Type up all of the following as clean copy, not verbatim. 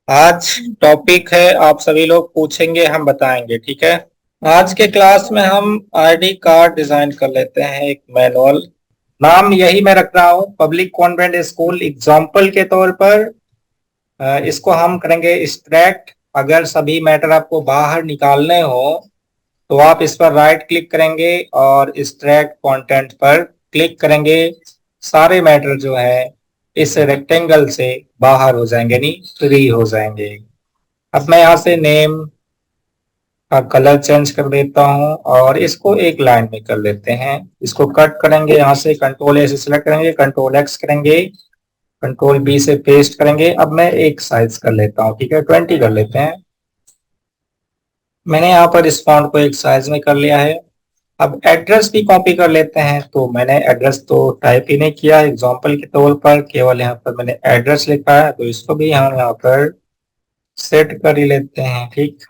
आज टॉपिक है आप सभी लोग पूछेंगे हम बताएंगे। ठीक है। आज के क्लास में हम आईडी कार्ड डिजाइन कर लेते हैं। एक मैनुअल नाम यही मैं रख रहा हूँ, पब्लिक कॉन्वेंट स्कूल एग्जाम्पल के तौर पर। इसको हम करेंगे एक्सट्रैक्ट। अगर सभी मैटर आपको बाहर निकालने हो तो आप इस पर राइट क्लिक करेंगे और एक्सट्रैक्ट कंटेंट पर क्लिक करेंगे। सारे मैटर जो है इस रेक्टेंगल से बाहर हो जाएंगे, यानी फ्री हो जाएंगे। अब मैं यहाँ से नेम का कलर चेंज कर देता हूँ और इसको एक लाइन में कर लेते हैं। इसको कट करेंगे, यहाँ से कंट्रोल ए से सिलेक्ट करेंगे, कंट्रोल एक्स करेंगे, कंट्रोल बी से पेस्ट करेंगे। अब मैं एक साइज कर लेता हूँ, ठीक है, 20 कर लेते हैं। मैंने यहाँ पर इस फॉन्ट को एक साइज में कर लिया है। अब एड्रेस भी कॉपी कर लेते हैं। तो मैंने एड्रेस तो टाइप ही नहीं किया, एग्जांपल के तौर पर केवल यहाँ पर मैंने एड्रेस लिखा है, तो इसको भी हम यहाँ पर सेट कर ही लेते हैं। ठीक।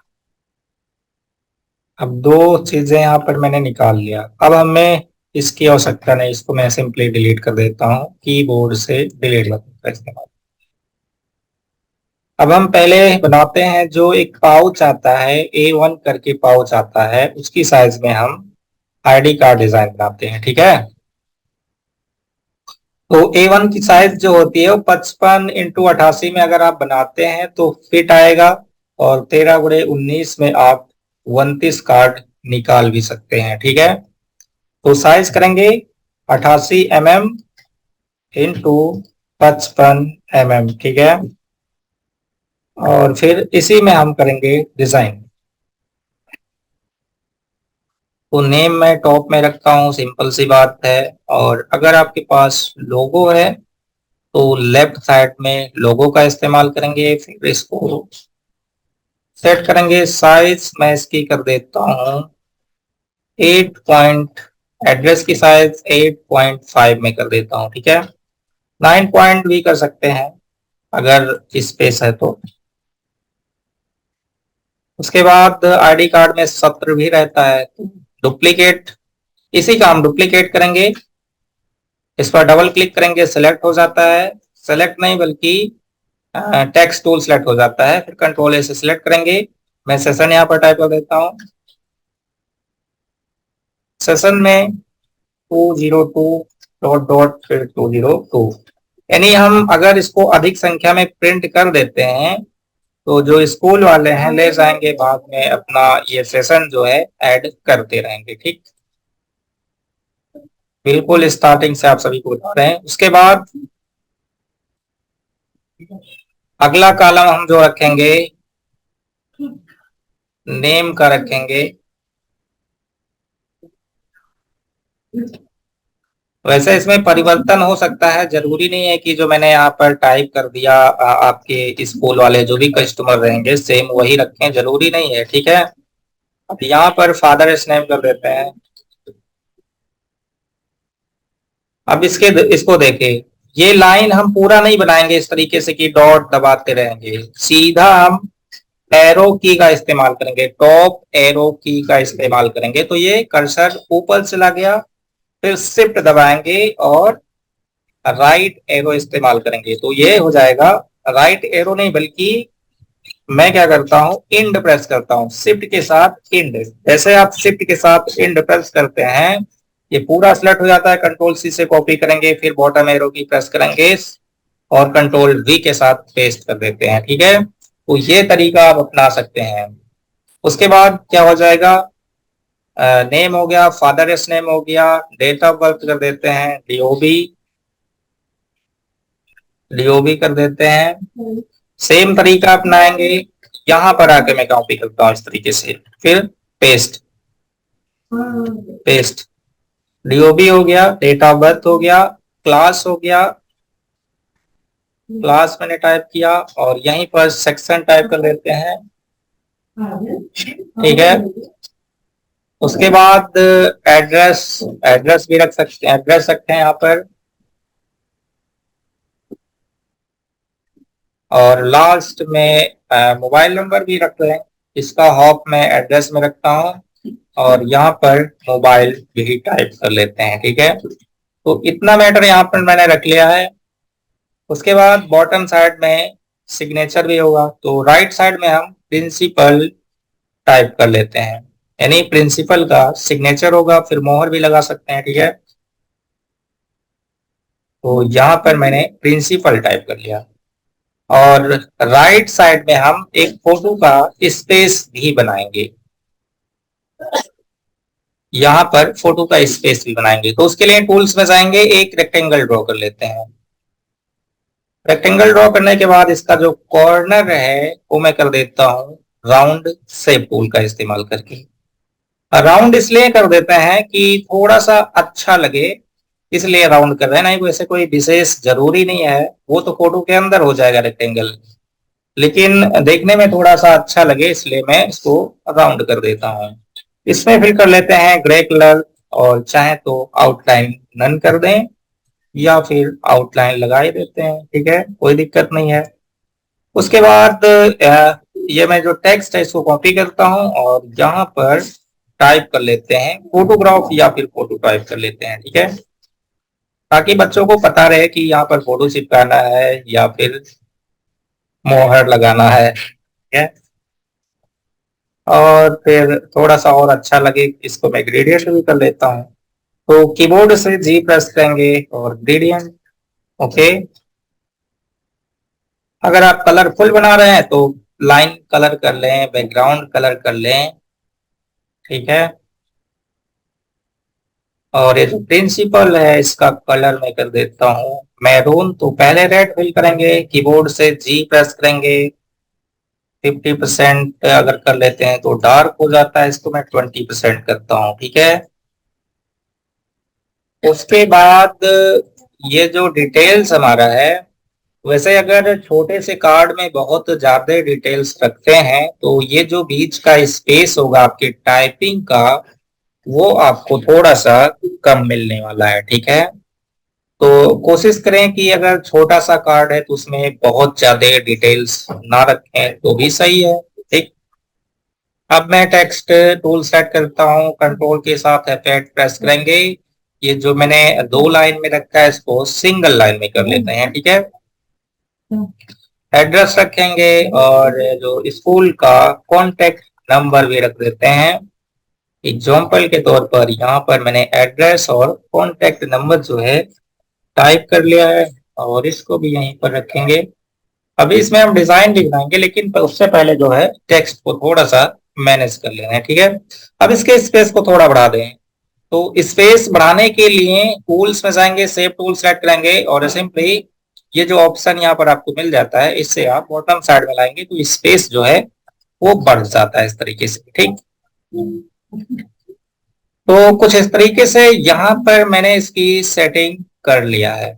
अब दो चीजें यहाँ पर मैंने निकाल लिया। अब हमें इसकी आवश्यकता नहीं, इसको मैं सिंपली डिलीट कर देता हूँ कीबोर्ड से डिलीट बटन का इस्तेमाल। अब हम पहले बनाते हैं जो एक पाउच आता है, A1 करके पाउच आता है, उसकी साइज में हम आईडी कार्ड डिजाइन बनाते हैं। ठीक है। तो A1 की साइज जो होती है वो 55x88 में अगर आप बनाते हैं तो फिट आएगा, और 13x19 में आप 29 कार्ड निकाल भी सकते हैं। ठीक है। तो साइज करेंगे 88 mm इंटू 55 mm। ठीक है। और फिर इसी में हम करेंगे डिजाइन। तो नेम मैं टॉप में रखता हूँ, सिंपल सी बात है। और अगर आपके पास लोगो है तो लेफ्ट साइड में लोगो का इस्तेमाल करेंगे। फिर इसको सेट करेंगे। साइज मैं इसकी कर देता हूँ 8 एड्रेस की साइज 8.5 में कर देता हूँ। ठीक है। 9 भी कर सकते हैं अगर स्पेस है तो। उसके बाद आईडी कार्ड में सत्र भी रहता है, तो डुप्लीकेट, इसी का हम डुप्लीकेट करेंगे। इस पर डबल क्लिक करेंगे, सेलेक्ट हो जाता है। सेलेक्ट नहीं बल्कि टेक्स्ट टूल सेलेक्ट हो जाता है। फिर कंट्रोल ए से सिलेक्ट करेंगे। मैं सेशन यहाँ पर टाइप कर देता हूँ। सेशन में 202 डॉट डॉट फिर 202। यानी हम अगर इसको अधिक संख्या में प्रिंट कर देते हैं तो जो स्कूल वाले हैं ले जाएंगे, बाद में अपना ये सेशन जो है ऐड करते रहेंगे। ठीक। बिल्कुल स्टार्टिंग से आप सभी को बता रहे हैं। उसके बाद अगला कॉलम हम जो रखेंगे नेम का रखेंगे। वैसे इसमें परिवर्तन हो सकता है, जरूरी नहीं है कि जो मैंने यहाँ पर टाइप कर दिया आपके स्कूल वाले जो भी कस्टमर रहेंगे सेम वही रखें, जरूरी नहीं है। ठीक है। अब यहाँ पर फादर्स नेम कर देते हैं। अब इसको देखें, ये लाइन हम पूरा नहीं बनाएंगे इस तरीके से कि डॉट दबाते रहेंगे। सीधा हम एरो की का इस्तेमाल करेंगे, टॉप एरो की का इस्तेमाल करेंगे, तो ये कर्सर ऊपर चला गया। फिर शिफ्ट दबाएंगे और राइट एरो इस्तेमाल करेंगे तो ये हो जाएगा। राइट एरो नहीं बल्कि मैं क्या करता हूँ, इंड प्रेस करता हूँ शिफ्ट के साथ इंड। जैसे आप शिफ्ट के साथ इंड प्रेस करते हैं ये पूरा सिलेक्ट हो जाता है। कंट्रोल सी से कॉपी करेंगे, फिर बॉटम एरो की प्रेस करेंगे और कंट्रोल वी के साथ पेस्ट कर देते हैं। ठीक है। तो ये तरीका आप अपना सकते हैं। उसके बाद क्या हो जाएगा, नेम हो गया, फादर्स नेम हो गया, डेट ऑफ बर्थ कर देते हैं डीओबी, डीओबी कर देते हैं। सेम तरीका अपनाएंगे। यहां पर आके मैं कॉपी करता हूं इस तरीके से, फिर पेस्ट, पेस्ट, डीओबी हो गया, डेट ऑफ बर्थ हो गया, क्लास हो गया, क्लास मैंने टाइप किया, और यहीं पर सेक्शन टाइप कर देते हैं। ठीक है। उसके बाद एड्रेस, एड्रेस भी रख सकते हैं, एड्रेस रखते हैं यहाँ पर। और लास्ट में मोबाइल नंबर भी रख लें। इसका हॉप मैं एड्रेस में रखता हूँ और यहाँ पर मोबाइल भी टाइप कर लेते हैं। ठीक है। तो इतना मैटर यहाँ पर मैंने रख लिया है। उसके बाद बॉटम साइड में सिग्नेचर भी होगा। तो राइट साइड में हम प्रिंसिपल टाइप कर लेते हैं, यानी प्रिंसिपल का सिग्नेचर होगा, फिर मोहर भी लगा सकते हैं, ठीक है। तो यहाँ पर मैंने प्रिंसिपल टाइप कर लिया, और राइट साइड में हम एक फोटो का स्पेस भी बनाएंगे। यहाँ पर फोटो का स्पेस भी बनाएंगे, तो उसके लिए टूल्स में जाएंगे, एक रेक्टेंगल ड्रॉ कर लेते हैं। रेक्टेंगल ड्रॉ करने के बाद इसका जो कॉर्नर है वो मैं कर देता हूँ राउंड शेप टूल का इस्तेमाल करके। राउंड इसलिए कर देते हैं कि थोड़ा सा अच्छा लगे, इसलिए राउंड कर रहे हैं, नहीं वैसे कोई विशेष जरूरी नहीं है, वो तो फोटो के अंदर हो जाएगा रेक्टेंगल, लेकिन देखने में थोड़ा सा अच्छा लगे इसलिए मैं इसको राउंड कर देता हूँ। इसमें फिल कर लेते हैं ग्रे कलर, और चाहे तो आउटलाइन नन कर दें या फिर आउटलाइन लगा ही देते हैं, ठीक है, कोई दिक्कत नहीं है। उसके बाद ये मैं जो टेक्स्ट है इसको कॉपी करता हूँ और यहाँ पर टाइप कर लेते हैं फोटोग्राफ या फिर फोटो टाइप कर लेते हैं, ठीक है, ताकि बच्चों को पता रहे कि यहाँ पर फोटो चिपकाना है या फिर मोहर लगाना है, ठीक है। और फिर थोड़ा सा और अच्छा लगे इसको मैं ग्रेडियंट भी कर लेता हूँ। तो कीबोर्ड से जी प्रेस करेंगे और ग्रेडियंट, ओके। अगर आप कलरफुल बना रहे हैं तो लाइन कलर कर लें, बैकग्राउंड कलर कर लें, ठीक है। और ये जो प्रिंसिपल है इसका कलर मैं कर देता हूँ मैरून। तो पहले रेड फिल करेंगे, कीबोर्ड से जी प्रेस करेंगे, 50% अगर कर लेते हैं तो डार्क हो जाता है, इसको मैं 20% करता हूँ, ठीक है। उसके बाद ये जो डिटेल्स हमारा है, वैसे अगर छोटे से कार्ड में बहुत ज्यादा डिटेल्स रखते हैं तो ये जो बीच का स्पेस होगा आपकी टाइपिंग का, वो आपको थोड़ा सा कम मिलने वाला है, ठीक है। तो कोशिश करें कि अगर छोटा सा कार्ड है तो उसमें बहुत ज्यादा डिटेल्स ना रखें तो भी सही है, ठीक। अब मैं टेक्स्ट टूल सेट करता हूँ, कंट्रोल के साथ F8 प्रेस करेंगे। ये जो मैंने 2 लाइन में रखा है इसको सिंगल लाइन में कर लेते हैं, ठीक है। एड्रेस रखेंगे और जो स्कूल का कॉन्टेक्ट नंबर भी रख देते हैं। एग्जाम्पल के तौर पर यहाँ पर मैंने एड्रेस और कॉन्टेक्ट नंबर जो है टाइप कर लिया है, और इसको भी यहीं पर रखेंगे। अभी इसमें हम डिजाइन भी बनाएंगे, लेकिन उससे पहले जो है टेक्स्ट को थोड़ा सा मैनेज कर लेना है, ठीक है। अब इसके स्पेस को थोड़ा बढ़ा दें। तो स्पेस बढ़ाने के लिए टूल्स में जाएंगे, सेव टूल सेलेक्ट करेंगे, और सिंपली ये जो ऑप्शन यहाँ पर आपको मिल जाता है इससे आप बॉटम साइड में लाएंगे तो स्पेस जो है वो बढ़ जाता है इस तरीके से, ठीक। तो कुछ इस तरीके से यहाँ पर मैंने इसकी सेटिंग कर लिया है।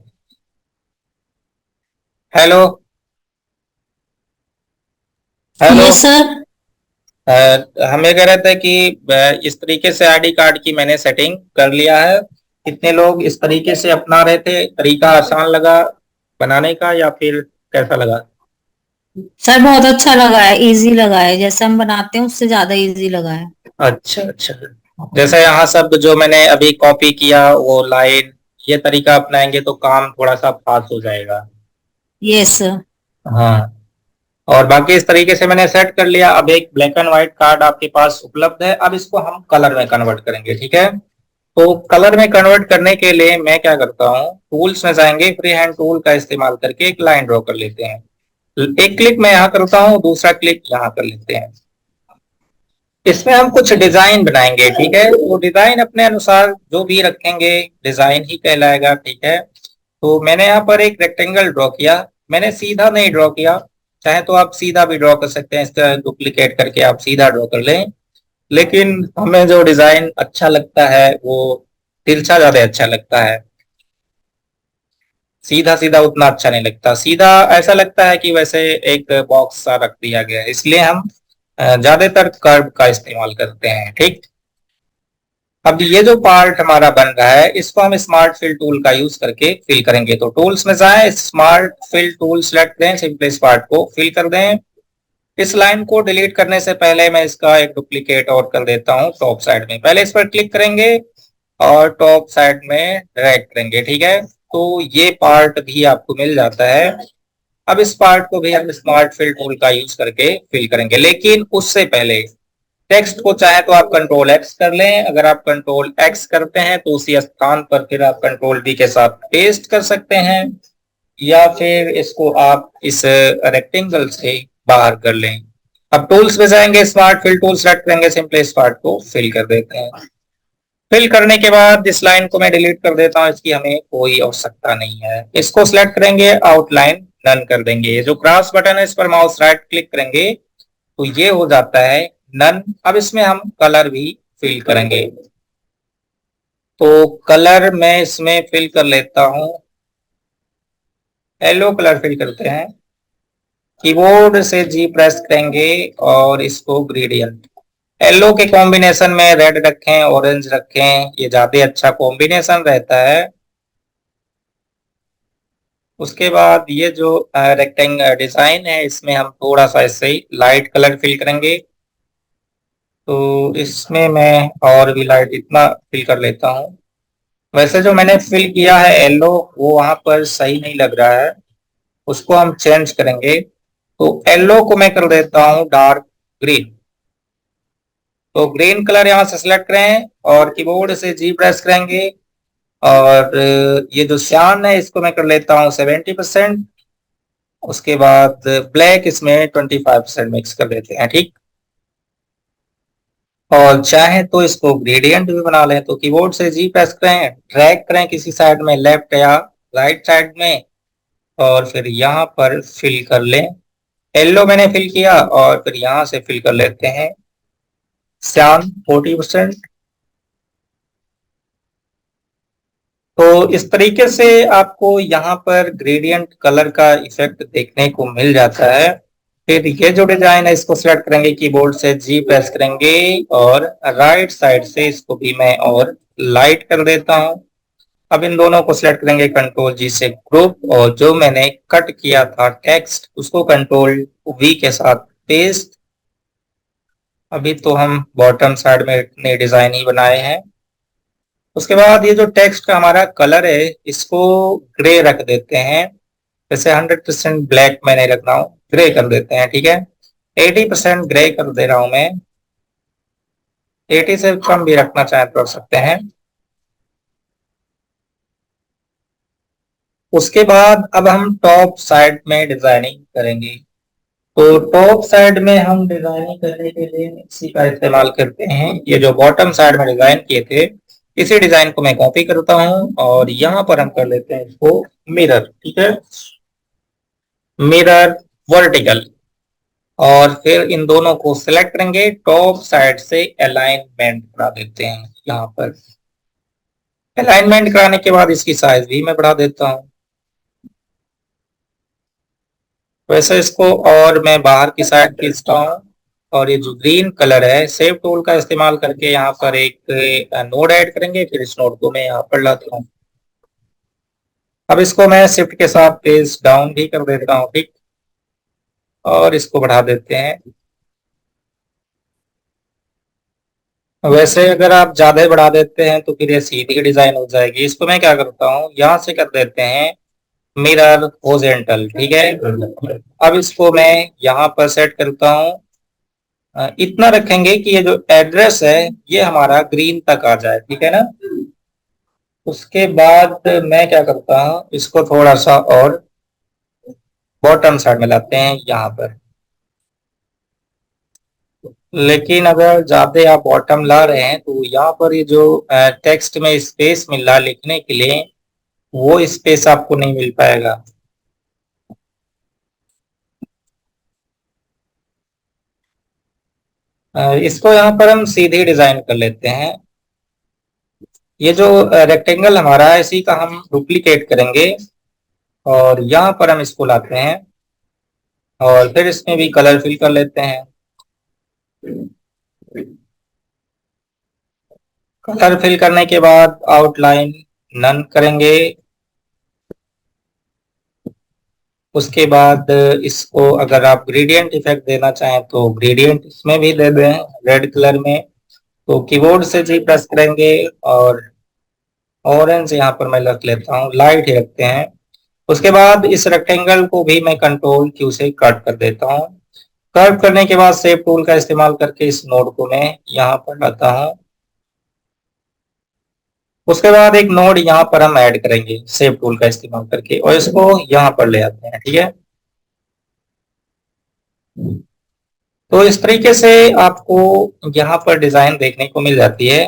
Hello, hello. Yes sir. हम ये कह रहे थे कि इस तरीके से आईडी कार्ड की मैंने सेटिंग कर लिया है। कितने लोग इस तरीके से अपना रहे थे, तरीका आसान लगा बनाने का या फिर कैसा लगा? सर बहुत अच्छा लगा है, इजी लगा है, जैसे हम बनाते हैं उससे ज्यादा इजी लगा है। अच्छा अच्छा, जैसे यहाँ सब जो मैंने अभी कॉपी किया वो लाइन, ये तरीका अपनाएंगे तो काम थोड़ा सा फास्ट हो जाएगा। Yes sir. हाँ, और बाकी इस तरीके से मैंने सेट कर लिया। अब एक ब्लैक एंड व्हाइट कार्ड आपके पास उपलब्ध है, अब इसको हम कलर में कन्वर्ट करेंगे, ठीक है। तो कलर में कन्वर्ट करने के लिए मैं क्या करता हूँ, टूल्स में जाएंगे, फ्री हैंड टूल का इस्तेमाल करके एक लाइन ड्रॉ कर लेते हैं। एक क्लिक मैं यहाँ करता हूँ, दूसरा क्लिक यहाँ कर लेते हैं। इसमें हम कुछ डिजाइन बनाएंगे, ठीक है। वो डिजाइन अपने अनुसार जो भी रखेंगे डिजाइन ही कहलाएगा, ठीक है। तो मैंने यहाँ पर एक रेक्टेंगल ड्रॉ किया, मैंने सीधा नहीं ड्रॉ किया, चाहे तो आप सीधा भी ड्रॉ कर सकते हैं, इस तरह डुप्लीकेट करके आप सीधा ड्रॉ कर लें, लेकिन हमें जो डिजाइन अच्छा लगता है वो तिरछा ज्यादा अच्छा लगता है, सीधा सीधा उतना अच्छा नहीं लगता। सीधा ऐसा लगता है कि वैसे एक बॉक्स सा रख दिया गया है, इसलिए हम ज्यादातर कर्व का इस्तेमाल करते हैं, ठीक। अब ये जो पार्ट हमारा बन रहा है इसको हम स्मार्ट फिल टूल का यूज करके फिल करेंगे। तो टूल्स में जाएं, स्मार्ट फिल टूल सेलेक्ट दें, सिंपली इस पार्ट को फिल कर दें। इस लाइन को डिलीट करने से पहले मैं इसका एक डुप्लीकेट और कर देता हूं टॉप साइड में। पहले इस पर क्लिक करेंगे और टॉप साइड में ड्रैग करेंगे, ठीक है। तो ये पार्ट भी आपको मिल जाता है। अब इस पार्ट को भी हम स्मार्ट फिल टूल का यूज करके फिल करेंगे, लेकिन उससे पहले टेक्स्ट को चाहे तो आप कंट्रोल एक्स कर लें। अगर आप कंट्रोल एक्स करते हैं तो उसी स्थान पर फिर आप कंट्रोल वी के साथ पेस्ट कर सकते हैं, या फिर इसको आप इस रेक्टेंगल से बाहर कर लें। अब टूल्स में जाएंगे, स्मार्ट फिल टूल सेलेक्ट करेंगे, सिंपली इस पार्ट को फिल कर देते हैं। फिल करने के बाद इस लाइन को मैं डिलीट कर देता हूं, इसकी हमें कोई आवश्यकता नहीं है। इसको सिलेक्ट करेंगे, आउटलाइन नन कर देंगे। ये जो क्रॉस बटन है इस पर माउस राइट क्लिक करेंगे तो ये हो जाता है नन। अब इसमें हम कलर भी फिल करेंगे, तो कलर मैं इसमें फिल कर लेता हूं, येलो कलर फिल करते हैं। कीबोर्ड से जी प्रेस करेंगे और इसको ग्रेडियंट, येलो के कॉम्बिनेशन में रेड रखें, ऑरेंज रखें, ये ज्यादा अच्छा कॉम्बिनेशन रहता है। उसके बाद ये जो रेक्टेंगल डिजाइन है इसमें हम थोड़ा सा ऐसे ही लाइट कलर फिल करेंगे, तो इसमें मैं और भी लाइट इतना फिल कर लेता हूँ। वैसे जो मैंने फिल किया है येलो वो वहां पर सही नहीं लग रहा है, उसको हम चेंज करेंगे। तो येलो को मैं कर देता हूँ डार्क ग्रीन। तो ग्रीन कलर यहाँ से सिलेक्ट करें और कीबोर्ड से जी प्रेस करेंगे, और ये जो सियान है इसको मैं कर लेता हूँ 70%। उसके बाद ब्लैक इसमें 25% मिक्स कर देते हैं, ठीक। और चाहे तो इसको ग्रेडियंट भी बना लें, तो कीबोर्ड से जी प्रेस करें, ड्रैग करें किसी साइड में, लेफ्ट या राइट साइड में, और फिर यहाँ पर फिल कर लें। येलो मैंने फिल किया और फिर यहाँ से फिल कर लेते हैं सियान 40%। तो इस तरीके से आपको यहाँ पर ग्रेडियंट कलर का इफेक्ट देखने को मिल जाता है। फिर ये जो डिजाइन है इसको सिलेक्ट करेंगे, कीबोर्ड से जी प्रेस करेंगे और राइट साइड से इसको भी मैं और लाइट कर देता हूं। अब इन दोनों को सिलेक्ट करेंगे, कंट्रोल जी से ग्रुप, और जो मैंने कट किया था टेक्स्ट उसको कंट्रोल वी के साथ पेस्ट। अभी तो हम बॉटम साइड में इतने डिजाइन ही बनाए हैं। उसके बाद ये जो टेक्स्ट का हमारा कलर है इसको ग्रे रख देते हैं। जैसे 100% ब्लैक मैं नहीं रख रहा हूँ, ग्रे कर देते हैं, ठीक है। 80% ग्रे कर दे रहा हूं मैं, 80 से कम भी रखना चाहे तो रख सकते हैं। उसके बाद अब हम टॉप साइड में डिजाइनिंग करेंगे। तो टॉप साइड में हम डिजाइनिंग करने के लिए इसी का इस्तेमाल करते हैं। ये जो बॉटम साइड में डिजाइन किए थे इसी डिजाइन को मैं कॉपी करता हूं और यहां पर हम कर लेते हैं इसको मिरर, ठीक है, मिरर वर्टिकल। और फिर इन दोनों को सिलेक्ट करेंगे, टॉप साइड से अलाइनमेंट करा देते हैं। यहाँ पर अलाइनमेंट कराने के बाद इसकी साइज भी मैं बढ़ा देता हूँ। वैसे इसको और मैं बाहर की साइड खींचता हूँ, और ये जो ग्रीन कलर है सेव टूल का इस्तेमाल करके यहाँ पर एक नोड ऐड करेंगे, फिर इस नोड को मैं यहाँ पर लाता हूँ। अब इसको मैं शिफ्ट के साथ पेज डाउन भी कर देता हूँ, ठीक, और इसको बढ़ा देते हैं। वैसे अगर आप ज्यादा बढ़ा देते हैं तो फिर ये सीधी डिजाइन हो जाएगी। इसको मैं क्या करता हूँ, यहाँ से कर देते हैं मिरर होरिजेंटल, ठीक है। अब इसको मैं यहाँ पर सेट करता हूँ, इतना रखेंगे कि ये जो एड्रेस है ये हमारा ग्रीन तक आ जाए, ठीक है ना। उसके बाद मैं क्या करता हूँ, इसको थोड़ा सा और बॉटम साइड में लाते हैं यहाँ पर। लेकिन अगर ज्यादा आप बॉटम ला रहे हैं तो यहाँ पर ये जो टेक्स्ट में स्पेस मिल रहा है लिखने के लिए, वो स्पेस आपको नहीं मिल पाएगा। इसको यहाँ पर हम सीधे डिजाइन कर लेते हैं। ये जो रेक्टेंगल हमारा है इसी का हम डुप्लीकेट करेंगे, और यहाँ पर हम इसको लाते हैं और फिर इसमें भी कलर फिल कर लेते हैं। कलर फिल करने के बाद आउटलाइन नन करेंगे। उसके बाद इसको अगर आप ग्रेडियंट इफेक्ट देना चाहें तो ग्रेडियंट इसमें भी दे दें रेड कलर में। तो कीबोर्ड से जी प्रेस करेंगे और ऑरेंज यहाँ पर मैं रख लेता हूँ, लाइट ही रखते हैं। उसके बाद इस रेक्टेंगल को भी मैं कंट्रोल क्यू से कट कर देता हूँ। कट करने के बाद शेप टूल का इस्तेमाल करके इस नोड को मैं यहाँ पर लाता हूँ। उसके बाद एक नोड यहाँ पर हम ऐड करेंगे शेप टूल का इस्तेमाल करके, और इसको यहाँ पर ले आते हैं। ठीक है, तो इस तरीके से आपको यहाँ पर डिजाइन देखने को मिल जाती है।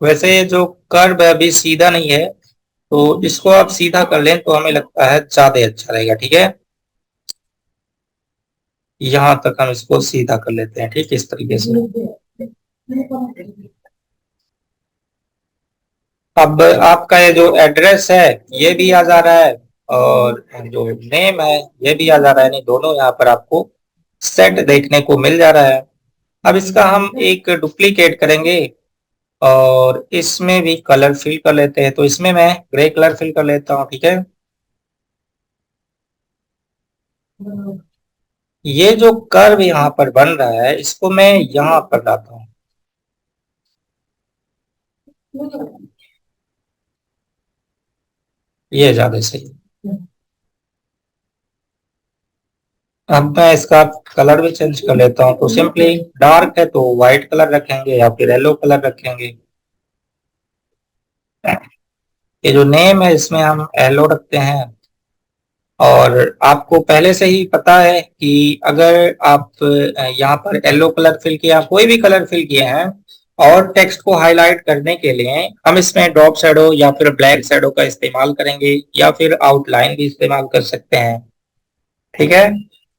वैसे जो कर्व है अभी सीधा नहीं है, तो इसको आप सीधा कर लें तो हमें लगता है ज्यादा अच्छा रहेगा। ठीक है, यहाँ तक हम इसको सीधा कर लेते हैं। ठीक, इस तरीके से। अब आपका ये जो एड्रेस है ये भी आ जा रहा है, और जो नेम है ये भी आ जा रहा है, नहीं दोनों यहाँ पर आपको सेट देखने को मिल जा रहा है। अब इसका हम एक डुप्लीकेट करेंगे और इसमें भी कलर फिल कर लेते हैं। तो इसमें मैं ग्रे कलर फिल कर लेता हूँ। ठीक है, ये जो कर्व यहाँ पर बन रहा है इसको मैं यहाँ पर लाता हूँ। ये ज्यादा सही है। अब मैं इसका कलर भी चेंज कर लेता हूँ। तो सिंपली डार्क है तो व्हाइट कलर रखेंगे या फिर येलो कलर रखेंगे। ये जो नेम है इसमें हम येलो रखते हैं। और आपको पहले से ही पता है कि अगर आप यहाँ पर येलो कलर फिल किया, कोई भी कलर फिल किए हैं, और टेक्स्ट को हाईलाइट करने के लिए हम इसमें ड्रॉप शैडो या फिर ब्लैक शैडो का इस्तेमाल करेंगे, या फिर आउटलाइन भी इस्तेमाल कर सकते हैं। ठीक है,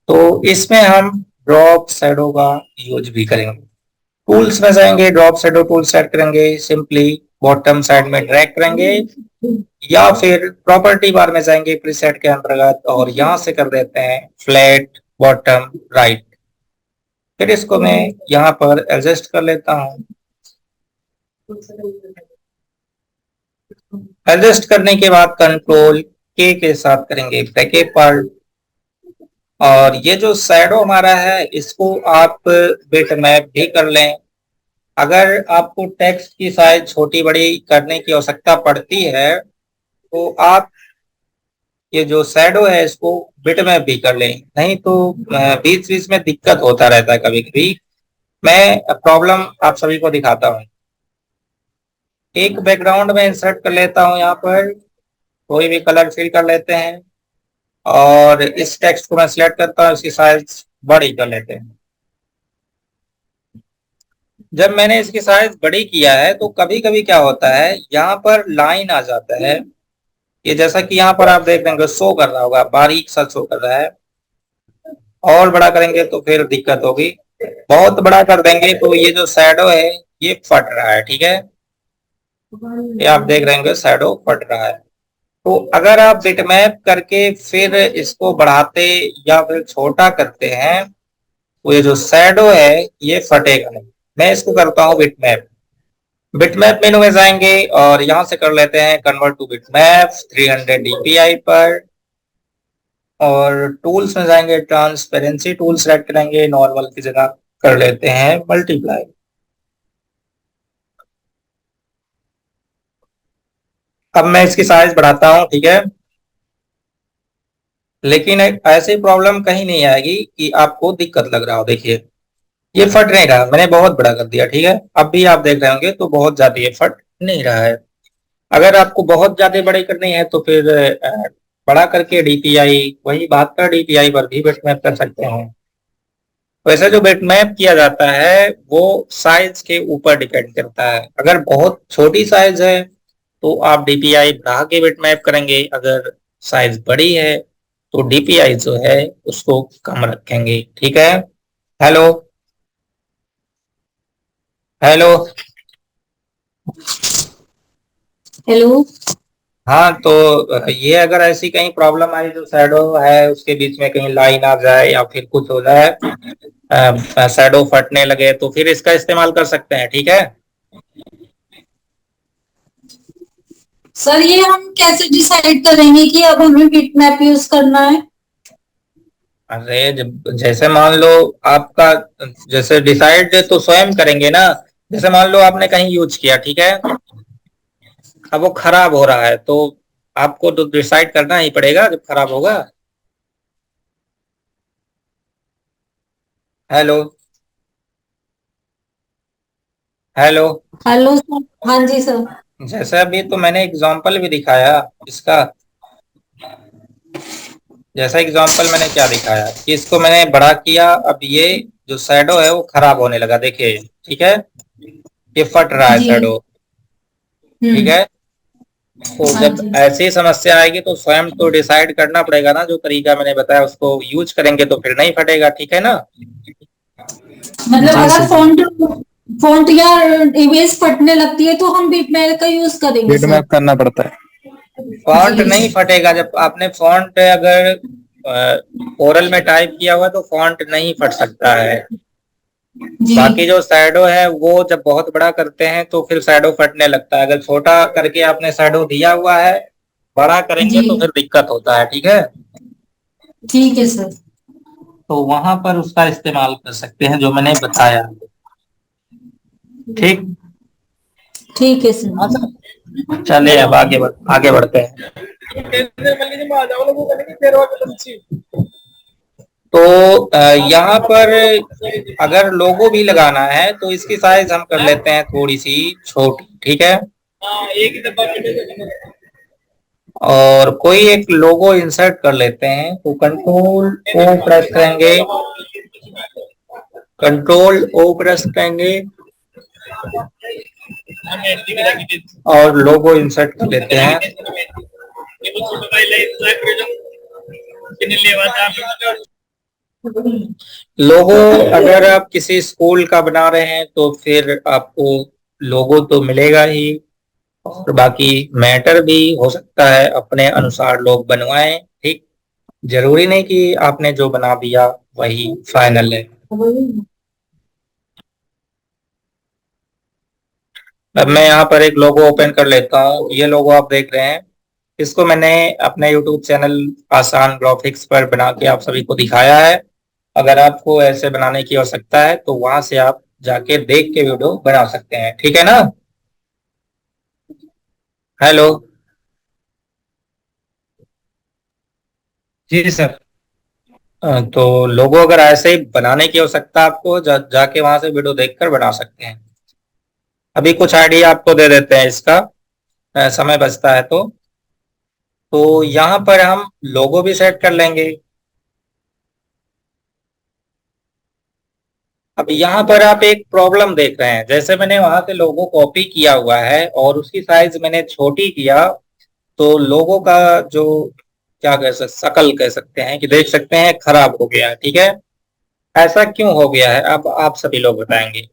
तो इसमें हम ड्रॉप शैडो का यूज भी करेंगे। टूल्स में जाएंगे, ड्रॉप शैडो टूल सेट करेंगे, सिंपली बॉटम साइड में ड्रैग करेंगे, या फिर प्रॉपर्टी बार में जाएंगे प्रीसेट के अंतर्गत, और यहां से कर देते हैं फ्लैट बॉटम राइट। फिर इसको मैं यहाँ पर एडजस्ट कर लेता हूँ। एडजस्ट करने के बाद कंट्रोल के साथ करेंगे ब्रैकेट पर। और ये जो शैडो हमारा है इसको आप बिट मैप भी कर लें। अगर आपको टेक्स्ट की साइज छोटी बड़ी करने की आवश्यकता पड़ती है तो आप ये जो शैडो है इसको बिट में भी कर लें, नहीं तो बीच बीच में दिक्कत होता रहता है कभी कभी। मैं प्रॉब्लम आप सभी को दिखाता हूँ। एक बैकग्राउंड में इंसर्ट कर लेता हूँ, यहाँ पर कोई भी कलर फिल कर लेते हैं, और इस टेक्स्ट को मैं सिलेक्ट करता हूँ, इसकी साइज बड़ी कर लेते हैं। जब मैंने इसकी साइज बड़ी किया है तो कभी कभी क्या होता है, यहाँ पर लाइन आ जाता है। ये जैसा कि यहाँ पर आप देख रहे हैं शो कर रहा होगा, बारीक सा शो कर रहा है। और बड़ा करेंगे तो फिर दिक्कत होगी, बहुत बड़ा कर देंगे तो ये जो शैडो है ये फट रहा है। ठीक है, ये आप देख रहे हैं शैडो फट रहा है। तो अगर आप बिटमैप करके फिर इसको बढ़ाते या फिर छोटा करते हैं तो ये जो शैडो है ये फटेगा नहीं। मैं इसको करता हूँ बिटमैप। बिटमैप मेनू में जाएंगे और यहां से कर लेते हैं कन्वर्ट टू बिटमैप 300 डीपीआई पर, और टूल्स में जाएंगे, ट्रांसपेरेंसी टूल सेलेक्ट करेंगे, नॉर्मल की जगह कर लेते हैं मल्टीप्लाई। अब मैं इसकी साइज बढ़ाता हूं। ठीक है, लेकिन ऐसी प्रॉब्लम कहीं नहीं आएगी कि आपको दिक्कत लग रहा हो। देखिए ये फट नहीं रहा, मैंने बहुत बड़ा कर दिया। ठीक है, अब भी आप देख रहे होंगे तो बहुत ज्यादा ये फट नहीं रहा है। अगर आपको बहुत ज्यादा बड़ी करनी है तो फिर बड़ा करके डीपीआई वही 72 डीपीआई पर भी बिटमैप कर सकते हैं। वैसे जो बिटमैप किया जाता है वो साइज के ऊपर डिपेंड करता है। अगर बहुत छोटी साइज है तो आप डीपीआई बढ़ा के बिटमैप करेंगे, अगर साइज बड़ी है तो डीपीआई जो है उसको कम रखेंगे। ठीक है, हेलो हेलो। हेलो। हाँ, तो ये अगर ऐसी कहीं प्रॉब्लम आई जो शैडो है उसके बीच में कहीं लाइन आ जाए या फिर कुछ हो जाए, शैडो फटने लगे, तो फिर इसका इस्तेमाल कर सकते हैं। ठीक है, सर ये हम कैसे डिसाइड करेंगे कि अब हमें बिटमैप यूज करना है? अरे जैसे मान लो आपका, जैसे डिसाइड तो स्वयं करेंगे ना। जैसे मान लो आपने कहीं यूज किया, ठीक है, अब वो खराब हो रहा है तो आपको तो डिसाइड करना ही पड़ेगा जब खराब होगा। हेलो। हेलो। हेलो सर, हाँ जी सर। जैसा अभी तो मैंने एग्जांपल भी दिखाया इसका। जैसा एग्जांपल मैंने क्या दिखाया कि इसको मैंने बड़ा किया, अब ये जो शैडो है वो खराब होने लगा, देखिए। ठीक है, ये फट रहा है जी। शैडो। ठीक हम्म। है। तो हाँ जब जी। ऐसी समस्या आएगी तो स्वयं तो डिसाइड करना पड़ेगा ना, जो तरीका मैंने बताया उसको यूज करेंगे तो फिर नहीं फटेगा। ठीक है ना। मतलब जी अगर सर। फॉन्ट फॉन्ट या इमेज फटने लगती है तो हम बिटमैप का यूज करेंगे फीड सर। मैप करना पड़ता है। फॉन्ट जी। नहीं फटेगा, जब आपने फॉन्ट अगर ओरल में टाइप किया हुआ तो फॉन्ट नहीं फट सकता है। जी। बाकी जो शैडो है वो जब बहुत बड़ा करते हैं तो फिर शैडो फटने लगता है। अगर छोटा करके आपने शैडो दिया हुआ है, बड़ा करेंगे जी। तो फिर दिक्कत होता है। ठीक है। ठीक है सर। तो वहां पर उसका इस्तेमाल कर सकते हैं जो मैंने बताया। ठीक। ठीक है सर। चलिए अब आगे बढ़ते हैं। तो यहाँ पर अगर लोगो भी लगाना है तो इसकी साइज हम कर लेते हैं थोड़ी सी छोटी। ठीक है। और कोई एक लोगो इंसर्ट कर लेते हैं तो कंट्रोल ओ प्रेस करेंगे। कंट्रोल ओ प्रेस करेंगे और लोगो इंसर्ट कर लेते हैं। लोगो अगर आप किसी स्कूल का बना रहे हैं तो फिर आपको लोगो तो मिलेगा ही, और बाकी मैटर भी हो सकता है अपने अनुसार लोग बनवाएं। ठीक। जरूरी नहीं कि आपने जो बना दिया वही फाइनल है। अब मैं यहाँ पर एक लोगो ओपन कर लेता हूँ। ये लोगो आप देख रहे हैं, इसको मैंने अपने यूट्यूब चैनल आसान ग्राफिक्स पर बना के आप सभी को दिखाया है। अगर आपको ऐसे बनाने की आवश्यकता है तो वहां से आप जाके देख के वीडियो बना सकते हैं। ठीक है ना। हेलो। जी सर। तो लोगो अगर ऐसे ही बनाने की आवश्यकता आपको जाके वहां से वीडियो देखकर बना सकते हैं। अभी कुछ आइडिया आपको दे देते हैं इसका, समय बचता है तो यहाँ पर हम लोगो भी सेट कर लेंगे। अब यहाँ पर आप एक प्रॉब्लम देख रहे हैं, जैसे मैंने वहां से लोगो कॉपी किया हुआ है और उसकी साइज मैंने छोटी किया, तो लोगो का जो क्या कह सकते शकल कह सकते हैं कि देख सकते हैं खराब हो गया है। ठीक है। ऐसा क्यों हो गया है अब आप सभी लोग बताएंगे।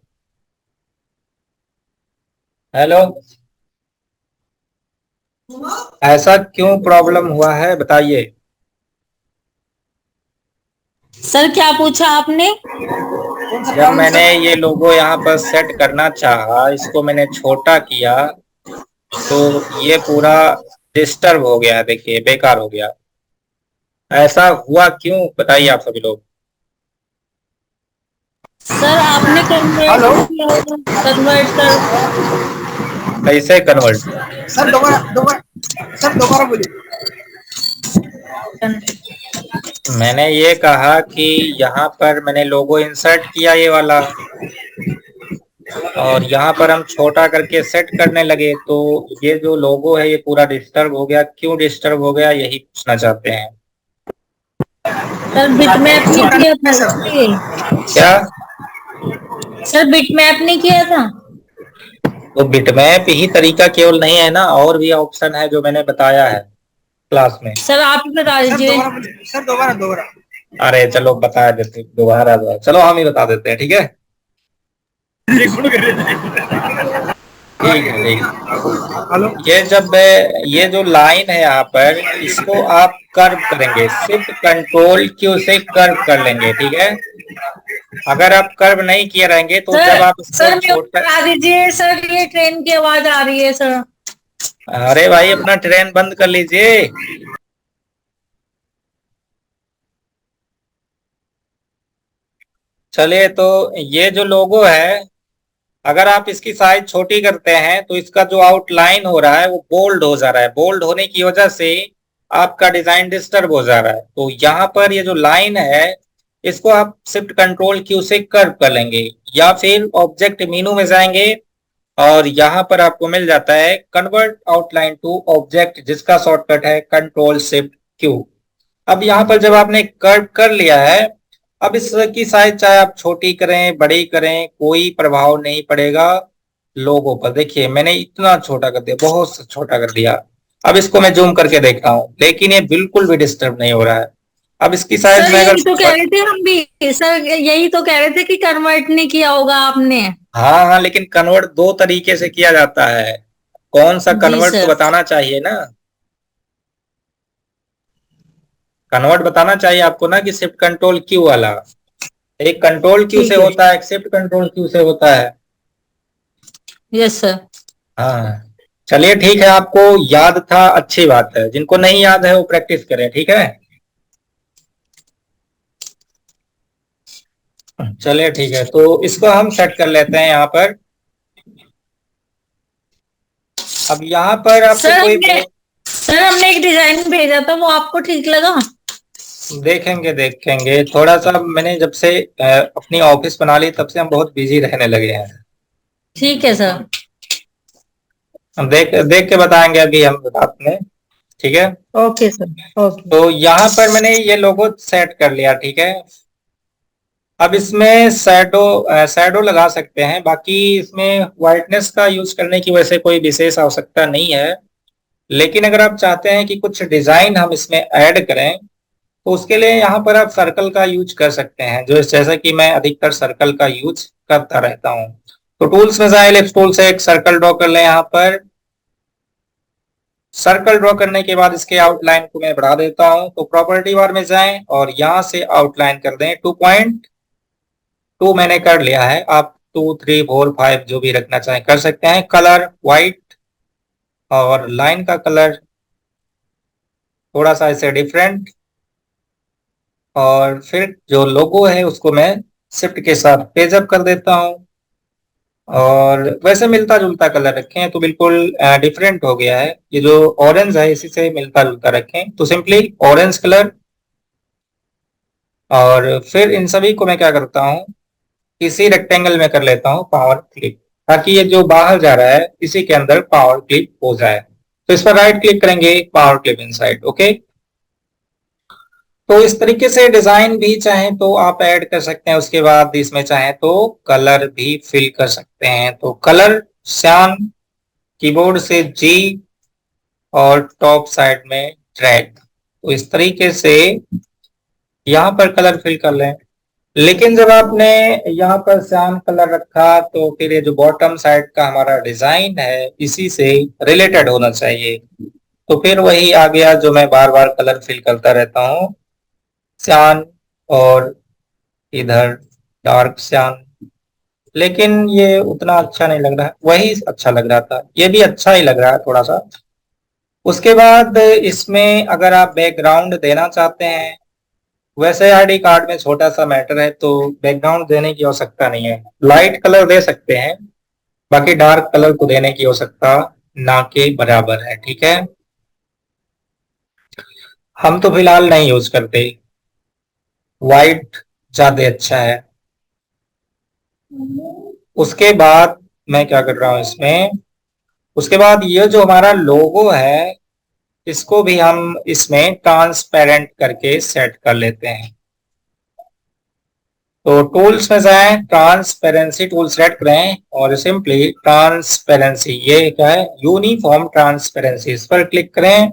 हेलो। ऐसा क्यों प्रॉब्लम हुआ है बताइए। सर क्या पूछा आपने? जब मैंने ये लोगो यहाँ पर सेट करना चाहा, इसको मैंने छोटा किया तो ये पूरा डिस्टर्ब हो गया, देखिए बेकार हो गया। ऐसा हुआ क्यों बताइए आप सभी लोग। सर आपने कन्वर्ट हेलो किया होगा, कन्वर्ट कर। कैसे कन्वर्ट। सर, दोबारा बोलिए। मैंने ये कहा कि यहाँ पर मैंने लोगो इंसर्ट किया ये वाला, और यहाँ पर हम छोटा करके सेट करने लगे तो ये जो लोगो है ये पूरा डिस्टर्ब हो गया। क्यों डिस्टर्ब हो गया यही पूछना चाहते हैं। सर बिटमैप नहीं किया था इसलिए। क्या। सर बिटमैप नहीं किया था। तो बिटमैप ही तरीका केवल नहीं है ना, और भी ऑप्शन है जो मैंने बताया है क्लास में। सर आप ही बता दीजिए। सर, दोबारा। अरे चलो बता देते दोबारा दोबारा, चलो हम ही बता देते हैं। ठीक है। ठीक है ठीक हेलो। है। ये जो लाइन है यहाँ पर, इसको आप कर्व करेंगे, शिफ्ट कंट्रोल क्यू से कर्व कर लेंगे। ठीक है। अगर आप कर्व नहीं किए रहेंगे तो जब सर आप इसको सर म्यूट छोटा। करा दीजिए सर, ये ट्रेन की आवाज आ रही है सर। अरे भाई अपना ट्रेन बंद कर लीजिए। चलिए तो ये जो लोगो है अगर आप इसकी साइज छोटी करते हैं तो इसका जो आउटलाइन हो रहा है वो बोल्ड हो जा रहा है। बोल्ड होने की वजह से आपका डिजाइन डिस्टर्ब हो जा रहा है। तो यहाँ पर ये जो लाइन है इसको आप शिफ्ट कंट्रोल क्यू से कर्व कर लेंगे, या फिर ऑब्जेक्ट मेनू में जाएंगे और यहाँ पर आपको मिल जाता है कन्वर्ट आउटलाइन टू ऑब्जेक्ट, जिसका शॉर्टकट है कंट्रोल शिफ्ट क्यू। अब यहाँ पर जब आपने कर्व कर लिया है, अब इसकी साइज चाहे आप छोटी करें बड़ी करें कोई प्रभाव नहीं पड़ेगा लोगों पर। देखिए मैंने इतना छोटा कर दिया, बहुत छोटा कर दिया। अब इसको मैं जूम करके देख रहा हूं, लेकिन ये बिल्कुल भी डिस्टर्ब नहीं हो रहा है। अब इसकी साइज सर में यही तो कह अगर, रहे थे हम भी, सर यही तो कह रहे थे कि कन्वर्ट नहीं किया होगा आपने। हाँ हाँ, लेकिन कन्वर्ट दो तरीके से किया जाता है। कौन सा जी कन्वर्ट तो सर। बताना चाहिए ना। कन्वर्ट बताना चाहिए आपको ना, कि शिफ्ट कंट्रोल क्यू वाला। एक कंट्रोल क्यू से ठीक है। होता है, एक शिफ्ट कंट्रोल क्यू से होता है। Yes sir. हाँ चलिए ठीक है, आपको याद था अच्छी बात है, जिनको नहीं याद है वो प्रैक्टिस करें, ठीक है। चलिए ठीक है, तो इसको हम सेट कर लेते हैं यहाँ पर। अब यहाँ पर आपको सर कोई हमने सर हमने एक डिजाइन भेजा था, वो आपको ठीक लगा? देखेंगे देखेंगे, थोड़ा सा मैंने जब से अपनी ऑफिस बना ली तब से हम बहुत बिजी रहने लगे हैं। ठीक है सर। हम देख देख के बताएंगे अभी हम रात में, ठीक है। Okay sir. ओके। तो यहाँ पर मैंने ये लोगो सेट कर लिया, ठीक है। अब इसमें शैडो लगा सकते हैं, बाकी इसमें व्हाइटनेस का यूज करने की वैसे कोई विशेष आवश्यकता नहीं है। लेकिन अगर आप चाहते हैं कि कुछ डिजाइन हम इसमें ऐड करें तो उसके लिए यहाँ पर आप सर्कल का यूज कर सकते हैं, जो जैसा कि मैं अधिकतर सर्कल का यूज करता रहता हूँ। तो टूल्स में जाए, इलिप्स टूल से एक सर्कल ड्रॉ कर लें। यहाँ पर सर्कल ड्रॉ करने के बाद इसके आउटलाइन को मैं बढ़ा देता हूं। तो प्रॉपर्टी बार में जाएं और यहां से आउटलाइन कर दें 2.2 मैंने कर लिया है। आप 2, 3, 4, 5 जो भी रखना चाहें कर सकते हैं। कलर व्हाइट और लाइन का कलर थोड़ा सा इसे डिफरेंट, और फिर जो लोगो है उसको मैं शिफ्ट के साथ पेज अप कर देता हूं। और वैसे मिलता जुलता कलर रखें तो बिल्कुल डिफरेंट हो गया है। ये जो ऑरेंज है इसी से मिलता जुलता रखें, तो सिंपली ऑरेंज कलर। और फिर इन सभी को मैं क्या करता हूँ, इसी रेक्टेंगल में कर लेता हूँ पावर क्लिक, ताकि ये जो बाहर जा रहा है इसी के अंदर पावर क्लिक हो जाए। तो इस पर राइट क्लिक करेंगे, पावर क्लिक इनसाइड, ओके। तो इस तरीके से डिजाइन भी चाहें तो आप ऐड कर सकते हैं। उसके बाद इसमें चाहें तो कलर भी फिल कर सकते हैं। तो कलर श्यान, कीबोर्ड से जी और टॉप साइड में ड्रैग, तो इस तरीके से यहाँ पर कलर फिल कर लें। लेकिन जब आपने यहाँ पर श्याम कलर रखा तो फिर ये जो बॉटम साइड का हमारा डिजाइन है इसी से रिलेटेड होना चाहिए। तो फिर वही आ गया जो मैं बार बार कलर फिल करता रहता हूँ, श्यान और इधर डार्क श्यान। लेकिन ये उतना अच्छा नहीं लग रहा है, वही अच्छा लग रहा था, ये भी अच्छा ही लग रहा है थोड़ा सा। उसके बाद इसमें अगर आप बैकग्राउंड देना चाहते हैं, वैसे आईडी कार्ड में छोटा सा मैटर है तो बैकग्राउंड देने की आवश्यकता नहीं है। लाइट कलर दे सकते हैं, बाकी डार्क कलर को देने की आवश्यकता ना के बराबर है, ठीक है। हम तो फिलहाल नहीं यूज करते, वाइट ज्यादा अच्छा है। उसके बाद मैं क्या कर रहा हूं इसमें, उसके बाद ये जो हमारा लोगो है इसको भी हम इसमें ट्रांसपेरेंट करके सेट कर लेते हैं। तो टूल्स में जाएं, ट्रांसपेरेंसी टूल सेलेक्ट करें और सिंपली ट्रांसपेरेंसी, ये क्या है, यूनिफॉर्म ट्रांसपेरेंसी, इस पर क्लिक करें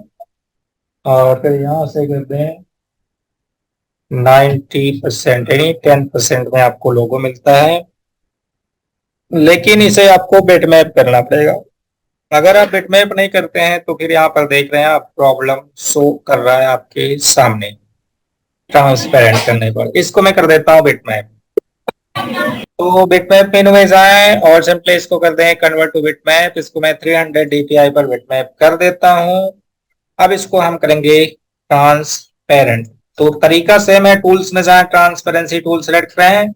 और फिर यहां से कर दें 90%, यानी 10% में आपको लोगो मिलता है। लेकिन इसे आपको बिटमैप करना पड़ेगा। अगर आप बिटमैप नहीं करते हैं तो फिर यहाँ पर देख रहे हैं आप, प्रॉब्लम शो कर रहा है आपके सामने ट्रांसपेरेंट करने पर। इसको मैं कर देता हूँ बिटमैप। तो बिटमैप मेनू में जाएं और सिंपली इसको कर दें कन्वर्ट टू बिटमैप। इसको मैं 300 dpi पर बिटमैप कर देता हूं। अब इसको हम करेंगे ट्रांसपेरेंट। तो तरीका से मैं टूल्स में जाएं, ट्रांसपेरेंसी टूल सेलेक्ट करें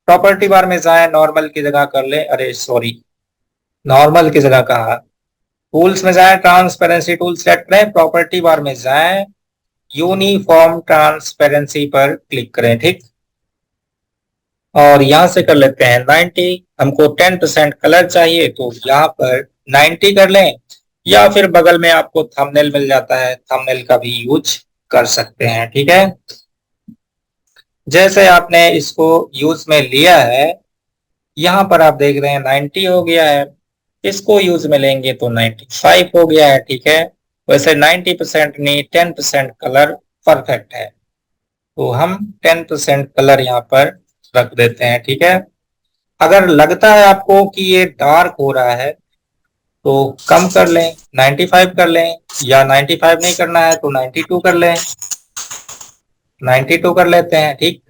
प्रॉपर्टी बार में जाए, नॉर्मल की जगह कर ले, अरे सॉरी, नॉर्मल की जगह कहा, टूल्स में जाए, ट्रांसपेरेंसी टूल सेलेक्ट करें, प्रॉपर्टी बार में जाए, यूनिफॉर्म ट्रांसपेरेंसी पर क्लिक करें, ठीक। और यहां से कर लेते हैं 90, हमको 10% कलर चाहिए तो यहाँ पर 90 कर लें, या फिर बगल में आपको थंबनेल मिल जाता है, थंबनेल का भी यूज कर सकते हैं, ठीक है। जैसे आपने इसको यूज में लिया है, यहां पर आप देख रहे हैं 90 हो गया है, इसको यूज में लेंगे तो 95 हो गया है, ठीक है। वैसे 90% नहीं, 10% कलर परफेक्ट है, तो हम 10% कलर यहाँ पर रख देते हैं, ठीक है। अगर लगता है आपको कि ये डार्क हो रहा है तो कम कर लें, 95 कर लें, या 95 नहीं करना है तो 92 कर लें, 92 कर लेते हैं, ठीक।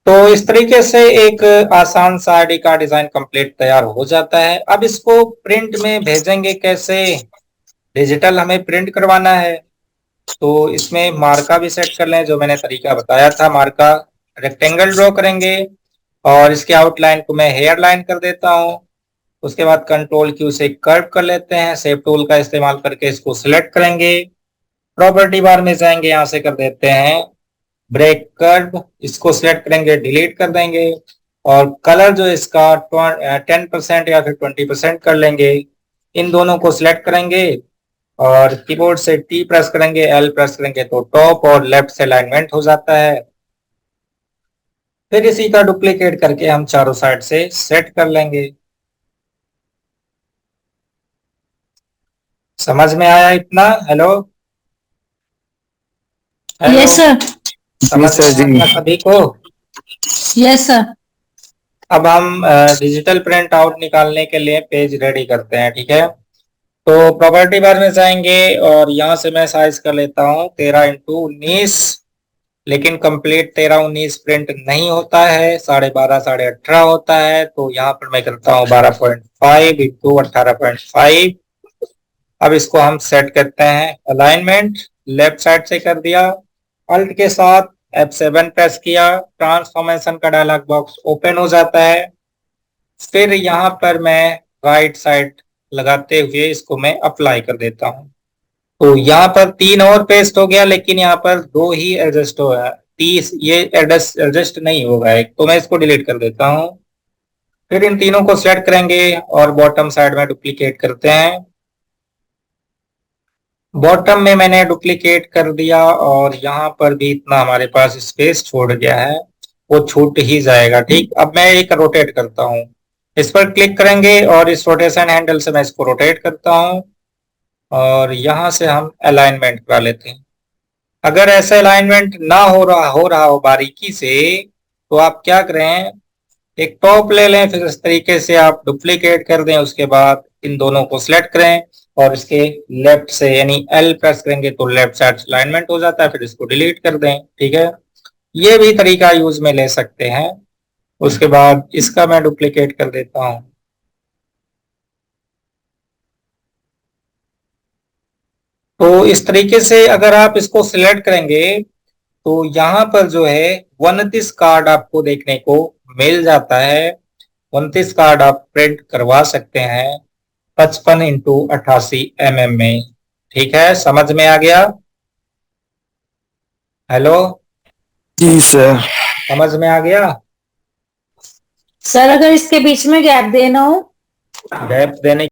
तो इस तरीके से एक आसान सा आईडी का डिजाइन कंप्लीट तैयार हो जाता है। अब इसको प्रिंट में भेजेंगे कैसे, डिजिटल हमें प्रिंट करवाना है, तो इसमें मार्का भी सेट कर लें, जो मैंने तरीका बताया था। मार्का रेक्टेंगल ड्रॉ करेंगे और इसके आउटलाइन को मैं हेयर लाइन कर देता हूं। उसके बाद कंट्रोल क्यू से कर्व कर लेते हैं, शेप टूल का इस्तेमाल करके इसको सिलेक्ट करेंगे, प्रॉपर्टी बार में जाएंगे, यहां से कर देते हैं ब्रेक कर्व, इसको सिलेक्ट करेंगे, डिलीट कर देंगे, और कलर जो इसका 10% या फिर 20% कर लेंगे। इन दोनों को सिलेक्ट करेंगे और कीबोर्ड से टी प्रेस करेंगे, एल प्रेस करेंगे तो टॉप और लेफ्ट से अलाइनमेंट हो जाता है। फिर इसी का डुप्लीकेट करके हम चारों साइड से सेट कर लेंगे। समझ में आया इतना? Hello hello, yes sir. समझ सर जी। में आया सभी को? Yes sir. अब हम डिजिटल प्रिंट आउट निकालने के लिए पेज रेडी करते हैं, ठीक है। तो प्रॉपर्टी बार में जाएंगे और यहां से मैं साइज कर लेता हूं 13x19, लेकिन कंप्लीट 13x19 प्रिंट नहीं होता है, 12.5 18.5 होता है, तो यहाँ पर मैं करता हूँ 12.5 इंटू 18.5। अब इसको हम सेट करते हैं, अलाइनमेंट लेफ्ट साइड से कर दिया, अल्ट के साथ F7 प्रेस किया, ट्रांसफॉर्मेशन का डायलॉग बॉक्स ओपन हो जाता है। फिर यहाँ पर मैं राइट साइड लगाते हुए इसको मैं अप्लाई कर देता हूँ, तो यहाँ पर 3 और पेस्ट हो गया, लेकिन यहाँ पर 2 ही एडजस्ट हो है, 30 ये एडजस्ट नहीं होगा एक, तो मैं इसको डिलीट कर देता हूँ। फिर इन तीनों को सेलेक्ट करेंगे और बॉटम साइड में डुप्लीकेट करते हैं। बॉटम में मैंने डुप्लीकेट कर दिया और यहाँ पर भी इतना हमारे पास स्पेस छोड़ गया है, वो छूट ही जाएगा, ठीक। अब मैं एक रोटेट करता हूँ, इस पर क्लिक करेंगे और इस रोटेशन हैंडल से मैं इसको रोटेट करता हूँ और यहाँ से हम अलाइनमेंट करा लेते हैं। अगर ऐसा अलाइनमेंट ना हो रहा हो बारीकी से, तो आप क्या करें, एक टॉप ले लें, फिर इस तरीके से आप डुप्लीकेट कर दें, उसके बाद इन दोनों को सिलेक्ट करें और इसके लेफ्ट से यानी एल प्रेस करेंगे तो लेफ्ट साइड अलाइनमेंट हो जाता है, फिर इसको डिलीट कर दें, ठीक है। ये भी तरीका यूज में ले सकते हैं। उसके बाद इसका मैं डुप्लीकेट कर देता हूं, तो इस तरीके से अगर आप इसको सिलेक्ट करेंगे तो यहाँ पर जो है 29 कार्ड आपको देखने को मिल जाता है। 29 कार्ड आप प्रिंट करवा सकते हैं 55x88 में, ठीक है। समझ में आ गया? हेलो, जी सर। समझ में आ गया? सर अगर इसके बीच में गैप देना हो? गैप देने